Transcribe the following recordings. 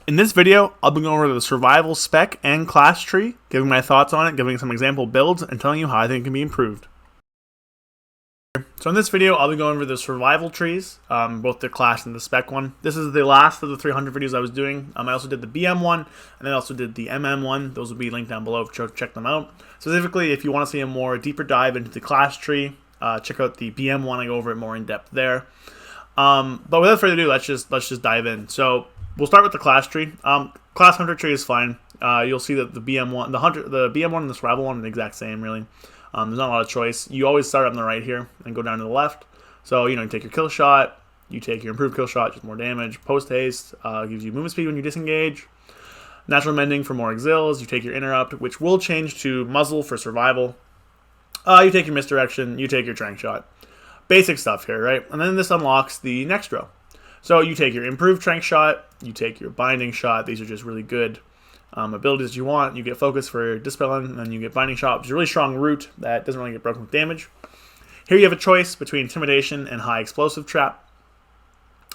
In this video, I'll be going over the survival spec and class tree, giving my thoughts on it, giving some example builds, and telling you how I think it can be improved. So in this video, I'll be going over the survival trees, both the class and the spec one. This is the last of the 300 videos I was doing. I also did the BM one, and I also did the MM one. Those will be linked down below to check them out. Specifically, if you want to see a more deeper dive into the class tree, check out the BM one. I go over it more in depth there. But without further ado, let's just dive in. So we'll start with the class tree. Class hunter tree is fine. You'll see that the BM one, the BM one and the survival one are the exact same, really. There's not a lot of choice. You always start on the right here and go down to the left. So, you take your kill shot, you take your improved kill shot, just more damage. Post haste gives you movement speed when you disengage. Natural mending for more exils. You take your interrupt, which will change to muzzle for survival. You take your misdirection, you take your trank shot. Basic stuff here, right? And then this unlocks the next row. So you take your improved trank shot, you take your binding shot. These are just really good abilities you want. You get focus for dispelling, and then you get binding shot, which is a really strong root that doesn't really get broken with damage. Here you have a choice between intimidation and high explosive trap.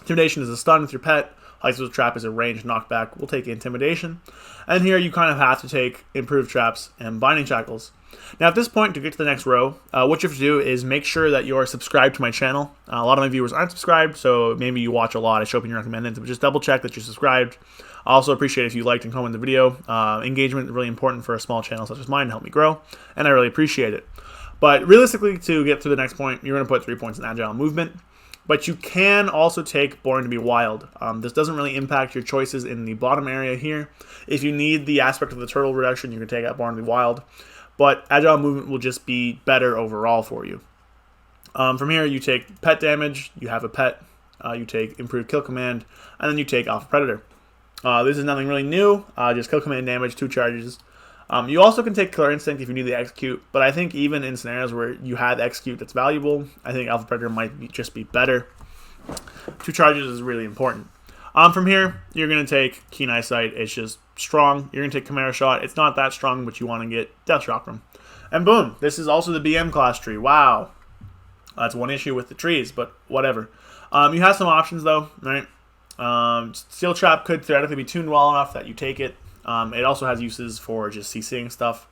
Intimidation is a stun with your pet. High explosive trap is a ranged knockback. We'll take intimidation. And here you kind of have to take improved traps and binding shackles. Now at this point, to get to the next row, what you have to do is make sure that you're subscribed to my channel. A lot of my viewers aren't subscribed, so maybe you watch a lot. I show up in your recommended, but just double check that you're subscribed. I also appreciate if you liked and commented the video. Engagement is really important for a small channel such as mine to help me grow, and I really appreciate it. But realistically, to get to the next point, you're going to put 3 points in agile movement. But you can also take Born to be Wild. This doesn't really impact your choices in the bottom area here. If you need the aspect of the turtle reduction, you can take out Born to be Wild. But agile movement will just be better overall for you. From here, you take pet damage. You have a pet. You take improved kill command. And then you take Alpha Predator. This is nothing really new. Just kill command damage, 2 charges. You also can take Killer Instinct if you need the execute, but I think even in scenarios where you have execute that's valuable, I think Alpha Predator might just be better. 2 charges is really important. From here, you're going to take Keen Eyesight. It's just strong. You're going to take Chimera Shot. It's not that strong, but you want to get Death Chakram. And boom, this is also the BM class tree. Wow. That's one issue with the trees, but whatever. You have some options though, right? Steel Trap could theoretically be tuned well enough that you take it. It also has uses for just CCing stuff.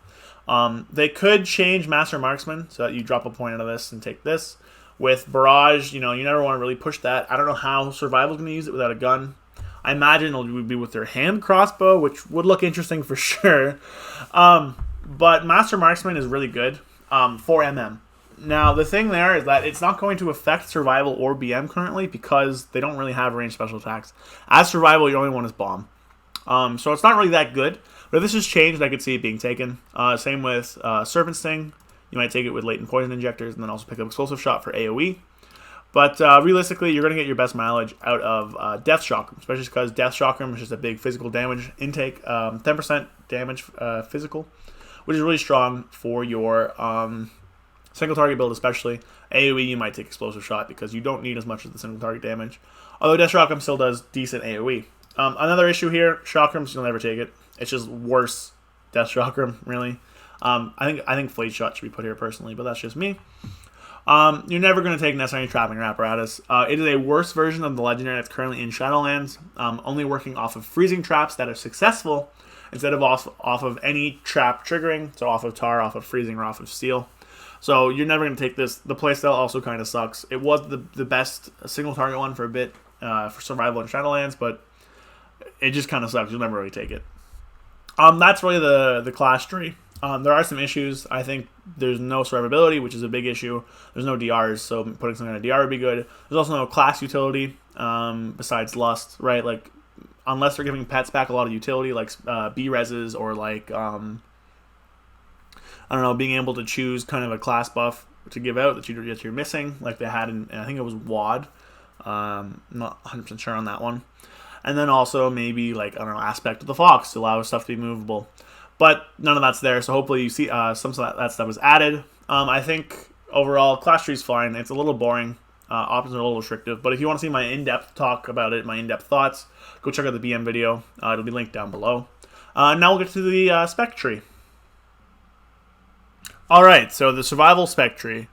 They could change Master Marksman so that you drop a point out of this and take this. With Barrage, you never want to really push that. I don't know how Survival's going to use it without a gun. I imagine it would be with their hand crossbow, which would look interesting for sure. But Master Marksman is really good for MM. Now, the thing there is that it's not going to affect Survival or BM currently because they don't really have ranged special attacks. As Survival, your only one is Bomb. So it's not really that good. But if this is changed, I could see it being taken. Same with Serpent Sting. You might take it with latent poison injectors and then also pick up Explosive Shot for AoE. But realistically, you're going to get your best mileage out of Death Chakram, especially because Death Chakram is just a big physical damage intake. 10% damage physical, which is really strong for your single target build especially. AoE, you might take Explosive Shot because you don't need as much as the single target damage. Although Death Chakram still does decent AoE. Another issue here, Chakrams, you'll never take it. It's just worse Death Chakram, really. I think Flayed Shot should be put here personally, but that's just me. You're never going to take necessarily Trapping Apparatus. It is a worse version of the Legendary that's currently in Shadowlands, only working off of freezing traps that are successful instead of off of any trap triggering, so off of Tar, off of freezing, or off of Steel. So you're never going to take this. The playstyle also kind of sucks. It was the best single target one for a bit for Survival in Shadowlands, but it just kind of sucks. You'll never really take it. That's really the class tree. There are some issues. I think there's no survivability, which is a big issue. There's no DRs, so putting something on a DR would be good. There's also no class utility besides Lust, right? Like, unless they're giving pets back a lot of utility, like B-reses or like, I don't know, being able to choose kind of a class buff to give out that you're missing, like they had in, I think it was WoD. I'm not 100% sure on that one. And then also maybe like, I don't know, Aspect of the Fox to allow stuff to be movable. But none of that's there, so hopefully you see some of that stuff was added. I think overall, class tree is fine. It's a little boring. Options are a little restrictive. But if you want to see my in-depth talk about it, my in-depth thoughts, go check out the BM video. It'll be linked down below. Now we'll get to the Spectry. Alright, so the survival Spectry.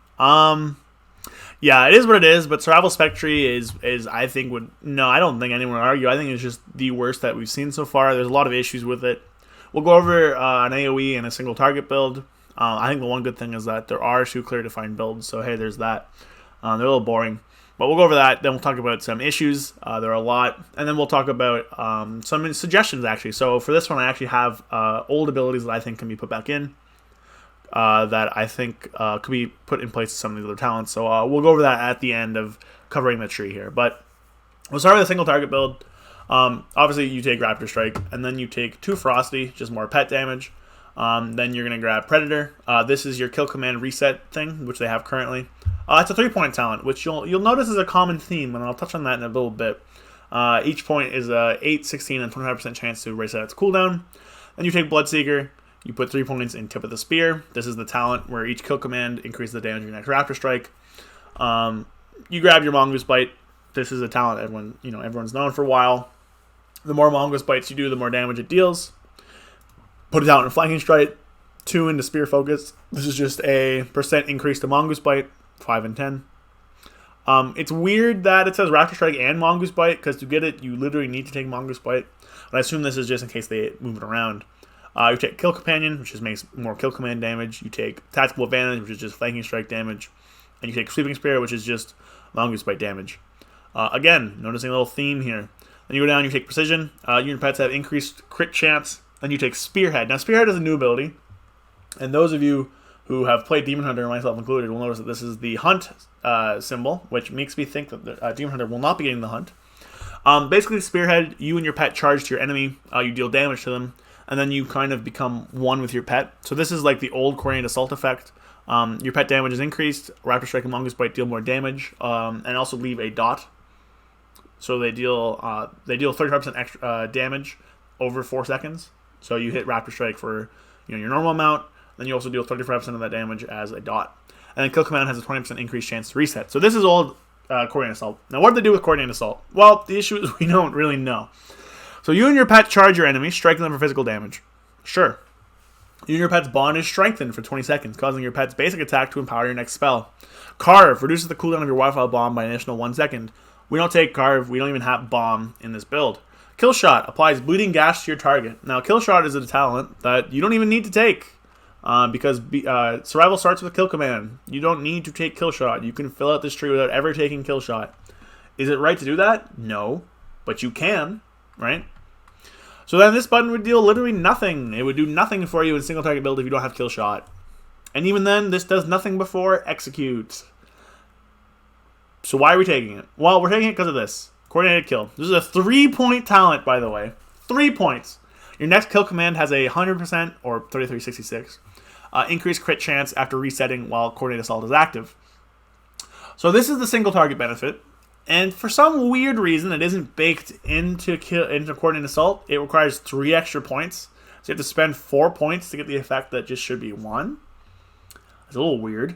Yeah, it is what it is, but Survival Spectry is I think I don't think anyone would argue. I think it's just the worst that we've seen so far. There's a lot of issues with it. We'll go over an AoE and a single target build. I think the one good thing is that there are 2 clear defined builds, so hey, there's that. They're a little boring, but we'll go over that. Then we'll talk about some issues. There are a lot, and then we'll talk about some suggestions actually. So for this one, I actually have old abilities that I think can be put back in. That I think could be put in place to some of these other talents. So we'll go over that at the end of covering the tree here. But we'll start with a single target build. Obviously, you take Raptor Strike, and then you take 2 Frosty, just more pet damage. Then you're going to grab Predator. This is your kill command reset thing, which they have currently. It's a 3-point talent, which you'll notice is a common theme, and I'll touch on that in a little bit. Each point is a 8, 16, and 25% chance to reset its cooldown. Then you take Bloodseeker. You put 3 points in Tip of the Spear. This is the talent where each kill command increases the damage of your next Raptor Strike. You grab your Mongoose Bite. This is a talent everyone's known for a while. The more Mongoose Bites you do, the more damage it deals. Put it out in Flanking Strike. 2 into Spear Focus. This is just a % increase to Mongoose Bite. 5 and 10. It's weird that it says Raptor Strike and Mongoose Bite, because to get it, you literally need to take Mongoose Bite. But I assume this is just in case they move it around. You take Kill Companion, which just makes more kill command damage. You take Tactical Advantage, which is just Flanking Strike damage. And you take Sweeping Spear, which is just Mongoose Bite damage. Again, noticing a little theme here. Then you go down, you take Precision. You and your pets have increased crit chance. Then you take Spearhead. Now, Spearhead is a new ability. And those of you who have played Demon Hunter, myself included, will notice that this is the Hunt symbol, which makes me think that the Demon Hunter will not be getting the Hunt. Basically, Spearhead, you and your pet charge to your enemy. You deal damage to them. And then you kind of become one with your pet. So this is like the old Coordinated Assault effect. Your pet damage is increased. Raptor Strike and Mongoose Bite deal more damage, and also leave a dot. So they deal 35% extra damage over 4 seconds. So you hit Raptor Strike for your normal amount. Then you also deal 35% of that damage as a dot. And then Kill Command has a 20% increased chance to reset. So this is old Coordinated Assault. Now what do they do with Coordinated Assault? Well, the issue is we don't really know. So you and your pet charge your enemy, striking them for physical damage. Sure. You and your pet's bond is strengthened for 20 seconds, causing your pet's basic attack to empower your next spell. Carve reduces the cooldown of your Wildfire Bomb by an additional 1 second. We don't take Carve. We don't even have Bomb in this build. Kill Shot applies bleeding gash to your target. Now, Kill Shot is a talent that you don't even need to take because Survival starts with a Kill Command. You don't need to take Kill Shot. You can fill out this tree without ever taking Kill Shot. Is it right to do that? No. But you can, right? So then this button would deal literally nothing. It would do nothing for you in single target build if you don't have Kill Shot. And even then, this does nothing before Execute. So why are we taking it? Well, we're taking it because of this. Coordinated Kill. This is a 3-point talent, by the way. 3 points. Your next kill command has a 100% or 3366 increased crit chance after resetting while Coordinated Assault is active. So this is the single target benefit. And for some weird reason, it isn't baked into Coordinated Assault. It requires 3 extra points. So you have to spend 4 points to get the effect that just should be 1. It's a little weird.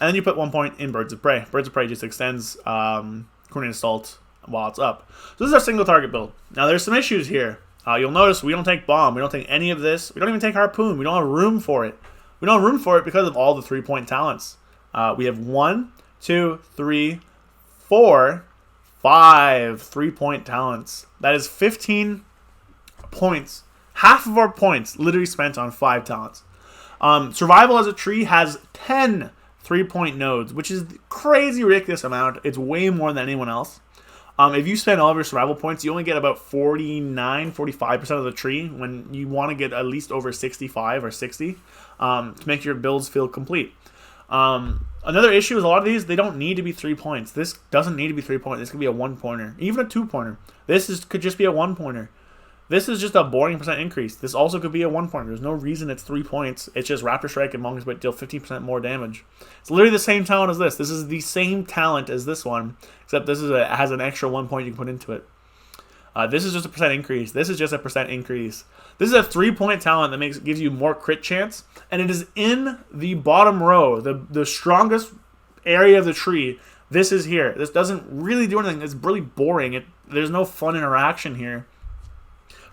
And then you put 1 point in Birds of Prey. Birds of Prey just extends Coordinated Assault while it's up. So this is our single target build. Now there's some issues here. You'll notice we don't take Bomb. We don't take any of this. We don't even take Harpoon. We don't have room for it. We don't have room for it because of all the 3-point talents. We have 1, 2, 3, 4, 5 3-point talents. That is 15 points. Half of our points literally spent on 5 talents. Survival as a tree has 10 3-point nodes, which is crazy ridiculous amount. It's way more than anyone else. If you spend all of your survival points, you only get about 45% of the tree when you want to get at least over 65 or 60 to make your builds feel complete. Another issue is a lot of these, they don't need to be 3 points. This doesn't need to be 3 points. This could be a 1-pointer, even a 2-pointer. Could just be a 1-pointer. This is just a boring % increase. This also could be a 1-pointer. There's no reason it's 3 points. It's just Raptor Strike and Mongoose Bite deal 15% more damage. It's literally the same talent as this. This is the same talent as this one, except this has an extra 1 point you can put into it. This is just a % increase. This is just a % increase. This is a 3-point talent that gives you more crit chance, and it is in the bottom row, the strongest area of the tree. This is here. This doesn't really do anything. It's really boring. There's no fun interaction here.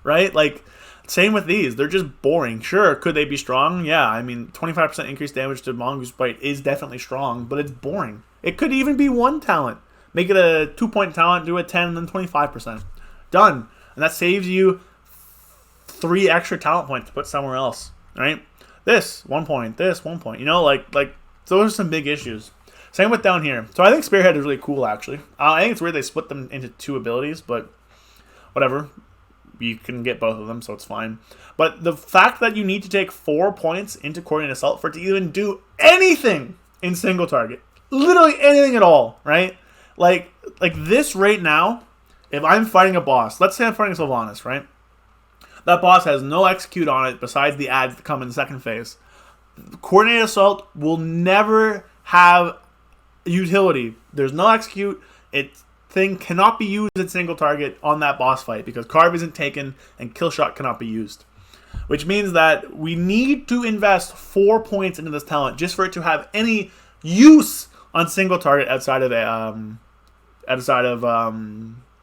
Right? Like, Same with these. They're just boring. Sure, could they be strong? Yeah, I mean, 25% increased damage to Mongoose Bite is definitely strong, but it's boring. It could even be one talent. Make it a 2-point talent, do a 10, and then 25%. Done. And that saves you 3 extra talent points to put somewhere else, right? This, 1 point. This, 1 point. You know, like those are some big issues. Same with down here. So I think Spearhead is really cool, actually. I think it's weird they split them into 2 abilities, but whatever. You can get both of them, so it's fine. But the fact that you need to take 4 points into Coordinated Assault for it to even do anything in single target, literally anything at all, right? Like this right now, if I'm fighting a boss, let's say I'm fighting Sylvanas, right? That boss has no execute on it besides the ads that come in the second phase. Coordinated Assault will never have utility. There's no execute. It thing cannot be used at single target on that boss fight because Carve isn't taken and Killshot cannot be used. Which means that we need to invest 4 points into this talent just for it to have any use on single target outside of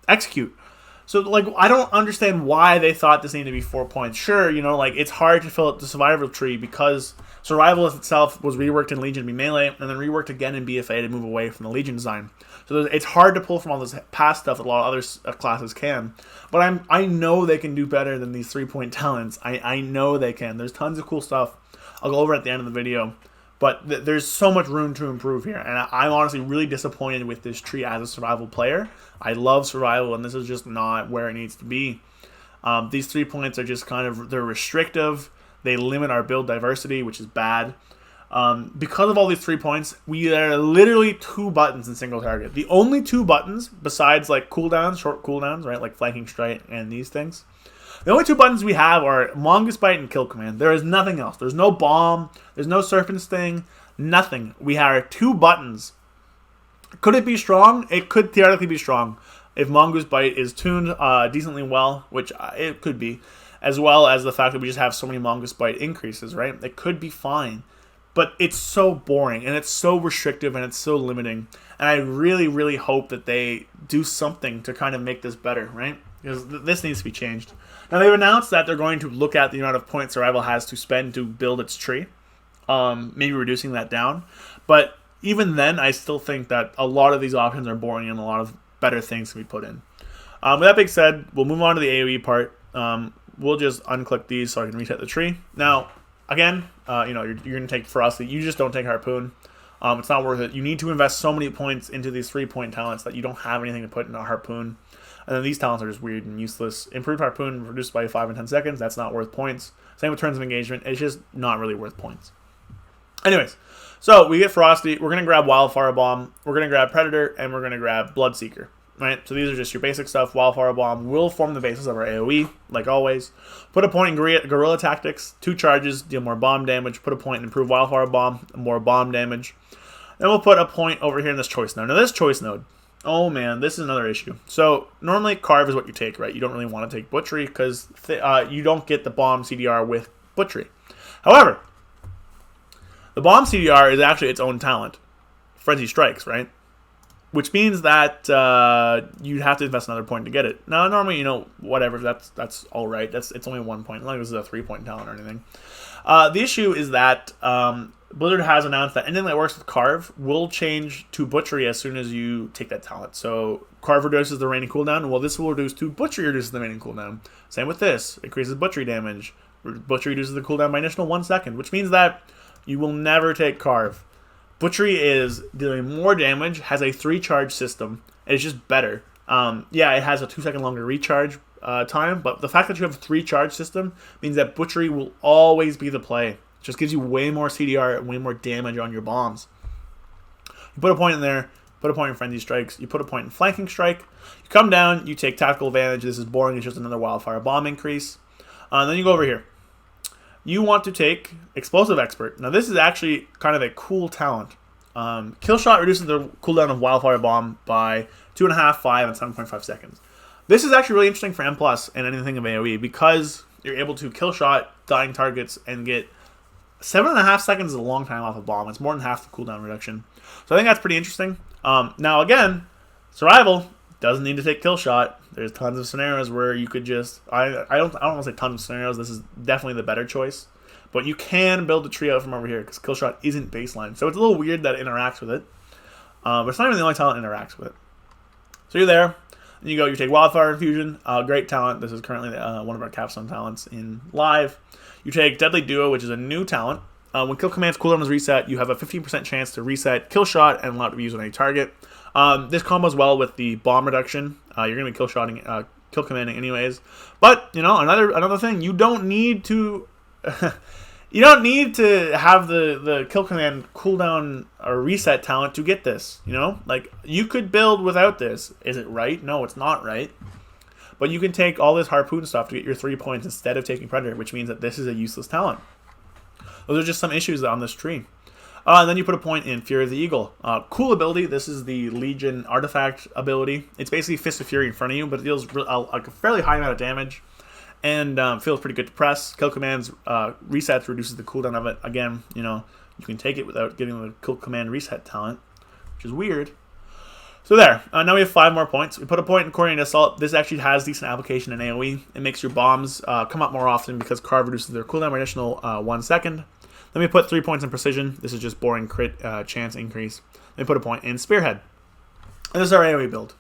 execute. So, like, I don't understand why they thought this needed to be 4 points. Sure, you know, like, it's hard to fill out the survival tree because survival itself was reworked in Legion to be melee and then reworked again in BFA to move away from the Legion design. So it's hard to pull from all this past stuff that a lot of other classes can. But I know they can do better than these 3-point talents. I know they can. There's tons of cool stuff. I'll go over at the end of the video. But there's so much room to improve here. And I'm honestly really disappointed with this tree as a survival player. I love survival, and this is just not where it needs to be. These 3 points are just kind of, they're restrictive. They limit our build diversity, which is bad. Because of all these 3 points, we are literally 2 buttons in single target. The only 2 buttons, besides like cooldowns, short cooldowns, right, like Flanking Strike and these things, the only 2 buttons we have are Mongoose Bite and Kill Command. There is nothing else. There's no Bomb. There's no Serpent Sting. Nothing. We have 2 buttons. Could it be strong? It could theoretically be strong if Mongoose Bite is tuned decently well, which it could be, as well as the fact that we just have so many Mongoose Bite increases, right? It could be fine. But it's so boring, and it's so restrictive, and it's so limiting. And I really, really hope that they do something to kind of make this better, right? Because this needs to be changed. Now, they've announced that they're going to look at the amount of points Survival has to spend to build its tree. Maybe reducing that down. But even then, I still think that a lot of these options are boring and a lot of better things can be put in. With that being said, we'll move on to the AoE part. We'll just unclick these so I can reset the tree. Now, again, you know, you're going to take Frosty. You just don't take Harpoon. It's not worth it. You need to invest so many points into these 3-point talents that you don't have anything to put in a Harpoon. And then these talents are just weird and useless. Improved Harpoon reduced by 5 and 10 seconds. That's not worth points. Same with Turns of Engagement. It's just not really worth points. Anyways, so we get Frosty. We're going to grab Wildfire Bomb. We're going to grab Predator. And we're going to grab Bloodseeker. Right? So these are just your basic stuff. Wildfire Bomb will form the basis of our AoE, like always. Put a point in Guerrilla Tactics. 2 charges, deal more bomb damage. Put a point in Improved Wildfire Bomb, more bomb damage. Then we'll put a point over here in this choice node. Now this choice node, oh man, this is another issue. So normally Carve is what you take, right? You don't really want to take Butchery because you don't get the bomb CDR with Butchery. However, the bomb CDR is actually its own talent. Frenzy Strikes, right? Which means that you'd have to invest another point to get it. Now, normally, you know, whatever, that's all right. It's only 1 point. Not like this is a 3-point talent or anything. The issue is that Blizzard has announced that anything that works with Carve will change to Butchery as soon as you take that talent. So Carve reduces the remaining cooldown. Well, this will reduce to Butchery reduces the remaining cooldown. Same with this. Increases Butchery damage. Butchery reduces the cooldown by an additional 1 second, which means that you will never take Carve. Butchery is dealing more damage, has a 3-charge system, and it's just better. Yeah, it has a 2-second longer recharge time, but the fact that you have a 3-charge system means that Butchery will always be the play. It just gives you way more CDR and way more damage on your bombs. You put a point in there, put a point in Frenzy Strikes, you put a point in Flanking Strike, you come down, you take Tactical Advantage. This is boring, it's just another Wildfire Bomb increase. Then you go over here. You want to take Explosive Expert. Now this is actually kind of a cool talent. Killshot reduces the cooldown of Wildfire Bomb by 2.5, 5, and 7.5 seconds. This is actually really interesting for M+ and anything of AoE because you're able to Killshot dying targets and get 7.5 seconds is a long time off a bomb. It's more than half the cooldown reduction. So I think that's pretty interesting. Now again, Survival Doesn't need to take kill shot. There's tons of scenarios where you could just I don't want to say tons of scenarios. This is definitely the better choice. But you can build a tree out from over here because kill shot isn't baseline. So it's a little weird that it interacts with it. But it's not even the only talent that interacts with it. So you're there. And you take Wildfire Infusion. Great talent. This is currently one of our capstone talents in live. You take Deadly Duo, which is a new talent. When kill command's cooldown is reset, you have a 15% chance to reset kill shot and allow it to be used on any target. This combos well with the bomb reduction. You're going to be kill commanding anyways. But another thing, you don't need to you don't need to have the kill command cooldown or reset talent to get this. Like you could build without this. Is it right? No, it's not right. But you can take all this harpoon stuff to get your 3 points instead of taking Predator, which means that this is a useless talent. Those are just some issues on this tree. Then you put a point in Fury of the Eagle. Cool ability. This is the Legion artifact ability. It's basically Fist of Fury in front of you, but it deals a fairly high amount of damage. And feels pretty good to press. Kill commands resets, reduces the cooldown of it. Again, you can take it without getting the kill command reset talent, which is weird. So there. Now we have 5 more points. We put a point in Coordinated Assault. This actually has decent application in AoE. It makes your bombs come up more often because Carve reduces their cooldown by an additional 1 second. Then we put 3 points in Precision. This is just boring crit chance increase. Then we put a point in Spearhead. And this is our AoE build.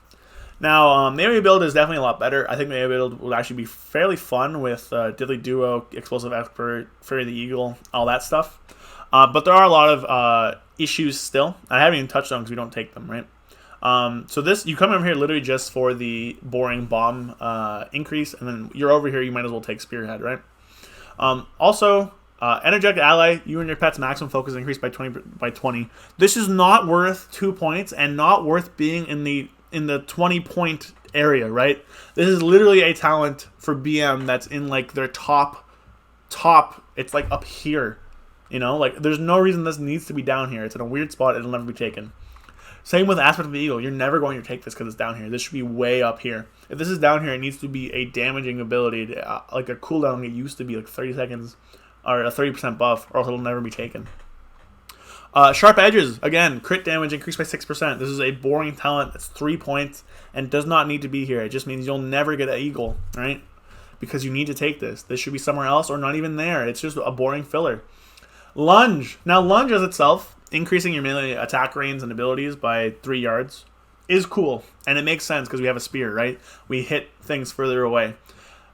Now, the AoE build is definitely a lot better. I think the AoE build will actually be fairly fun with Diddly Duo, Explosive Expert, Fury of the Eagle, all that stuff. But there are a lot of issues still. I haven't even touched on because we don't take them, right? So this, you come over here literally just for the boring bomb increase, and then you're over here, you might as well take Spearhead, right? Also, Energetic Ally, you and your pet's maximum focus increased by 20. This is not worth 2 points and not worth being in the 20-point area, right? This is literally a talent for BM that's in like their top. It's like up here, like there's no reason this needs to be down here. It's in a weird spot. It'll never be taken. Same with Aspect of the Eagle. You're never going to take this because it's down here. This should be way up here. If this is down here, it needs to be a damaging ability, like a cooldown. It used to be like 30 seconds or a 30% buff, or else it'll never be taken. Sharp Edges, again, crit damage increased by 6%. This is a boring talent. It's 3 points and does not need to be here. It just means you'll never get an Eagle, right? Because you need to take this. This should be somewhere else or not even there. It's just a boring filler. Lunge. Now, Lunge as itself, increasing your melee attack range and abilities by 3 yards, is cool. And it makes sense because we have a spear, right? We hit things further away.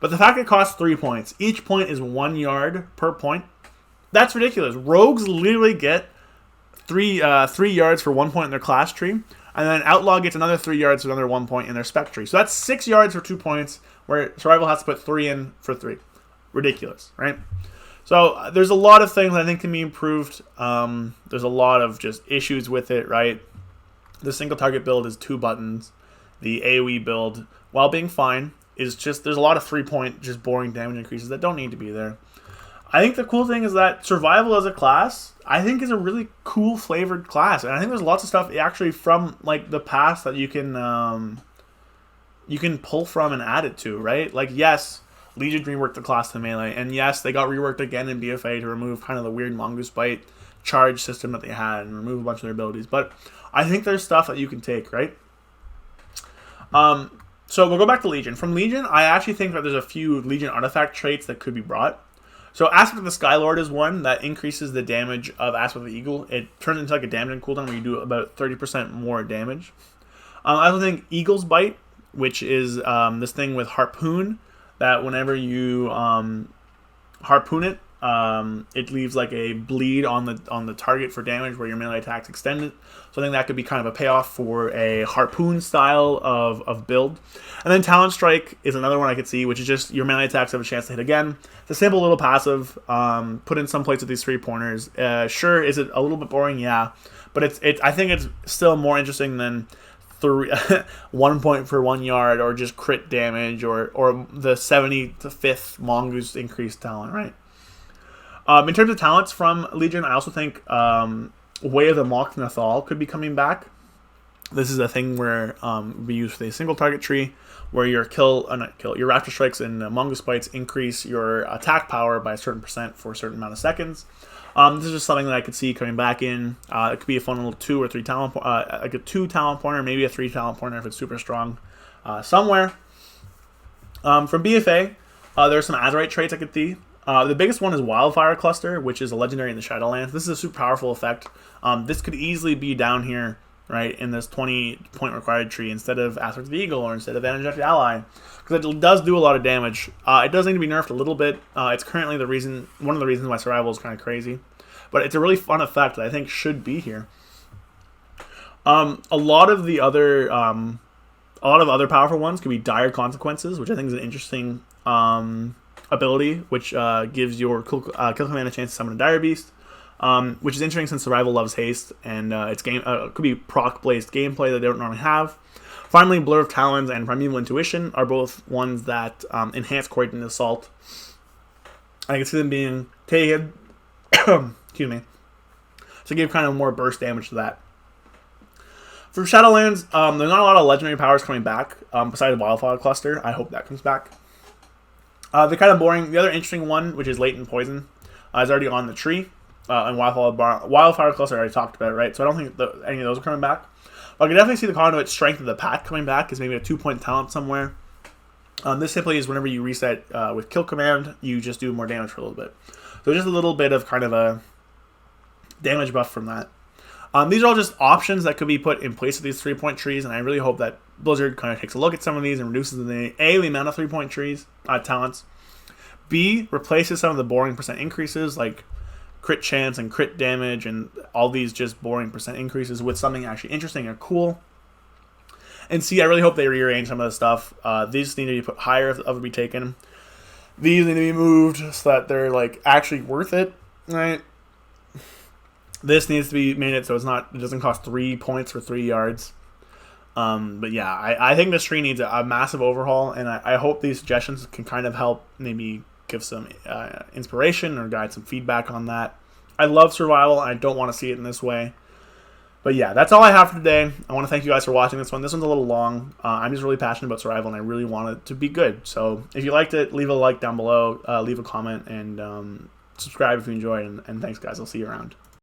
But the fact it costs 3 points, each point is 1 yard per point, that's ridiculous. Rogues literally get 3 yards for 1 point in their class tree, and then Outlaw gets another 3 yards for another 1 point in their Spectry. So that's 6 yards for 2 points, where Survival has to put 3 in for 3. Ridiculous, right? So there's a lot of things I think can be improved. There's a lot of just issues with it, right? The single target build is 2 buttons. The AoE build, while being fine, is just, there's a lot of 3-point just boring damage increases that don't need to be there. I think the cool thing is that Survival as a class, I think, is a really cool flavored class. And I think there's lots of stuff actually from like the past that you can pull from and add it to, right? Like, yes, Legion reworked the class to melee, and yes, they got reworked again in BFA to remove kind of the weird Mongoose Bite charge system that they had and remove a bunch of their abilities. But I think there's stuff that you can take, right? So we'll go back to Legion. From Legion, I actually think that there's a few Legion artifact traits that could be brought. So Aspect of the Skylord is one that increases the damage of Aspect of the Eagle. It turns into like a damaging cooldown where you do about 30% more damage. I also think Eagle's Bite, which is this thing with Harpoon, that whenever you harpoon it, it leaves like a bleed on the target for damage where your melee attacks extend it. So I think that could be kind of a payoff for a harpoon style of build. And then Talon Strike is another one I could see, which is just your melee attacks have a chance to hit again. It's a simple little passive, put in some place with these 3-pointers. Sure, is it a little bit boring? Yeah, but I think it's still more interesting than 1 point for 1 yard, or just crit damage, or the 75th Mongoose increased talent, right? In terms of talents from Legion, I also think Way of the Mocked Nathal could be coming back. This is a thing where we use for the single target tree, where your your Raptor Strikes and Mongoose Bites increase your attack power by a certain % for a certain amount of seconds. This is just something that I could see coming back in. It could be a fun little 2 or 3 talent, like a 2 talent pointer, maybe a 3 talent pointer if it's super strong. somewhere. From BFA, there are some Azurite traits I could see. The biggest one is Wildfire Cluster, which is a legendary in the Shadowlands. This is a super powerful effect. This could easily be down here, right, in this 20-point required tree instead of Aspect of the Eagle or instead of Energetic Ally, because it does do a lot of damage. It does need to be nerfed a little bit. It's currently one of the reasons why survival is kind of crazy, but it's a really fun effect that I think should be here. A lot of other powerful ones could be Dire Consequences, which I think is an interesting ability, which gives your kill command a chance to summon a Dire Beast, which is interesting since Survival loves haste, and it could be proc-based gameplay that they don't normally have. Finally, Blur of Talons and Primeval Intuition are both ones that enhance Coordinated Assault. I can see them being taken, excuse me, to give kind of more burst damage to that. For Shadowlands, there's not a lot of legendary powers coming back, besides Wildfire Cluster. I hope that comes back. They're kind of boring. The other interesting one, which is Latent Poison, is already on the tree. And Wildfire Cluster I already talked about, right? So I don't think any of those are coming back. But I can definitely see the Conduit Strength of the Pack coming back as maybe a 2-point talent somewhere. This simply is whenever you reset with Kill Command, you just do more damage for a little bit. So just a little bit of kind of a damage buff from that. These are all just options that could be put in place of these 3-point trees, and I really hope that Blizzard kind of takes a look at some of these and reduces the amount of 3-point trees, talents. B, replaces some of the boring percent increases, like crit chance and crit damage and all these just boring percent increases with something actually interesting or cool. And C, I really hope they rearrange some of the stuff. These need to be put higher if ever be taken. These need to be moved so that they're like actually worth it, right? This needs to be made it so it doesn't cost 3 points for 3 yards. But yeah, I think this tree needs a massive overhaul, and I hope these suggestions can kind of help maybe give some inspiration or guide some feedback on that. I love survival, and I don't want to see it in this way. But yeah, that's all I have for today. I want to thank you guys for watching this one. This one's a little long. I'm just really passionate about survival, and I really want it to be good. So if you liked it, leave a like down below, leave a comment, and subscribe if you enjoyed. And thanks, guys. I'll see you around.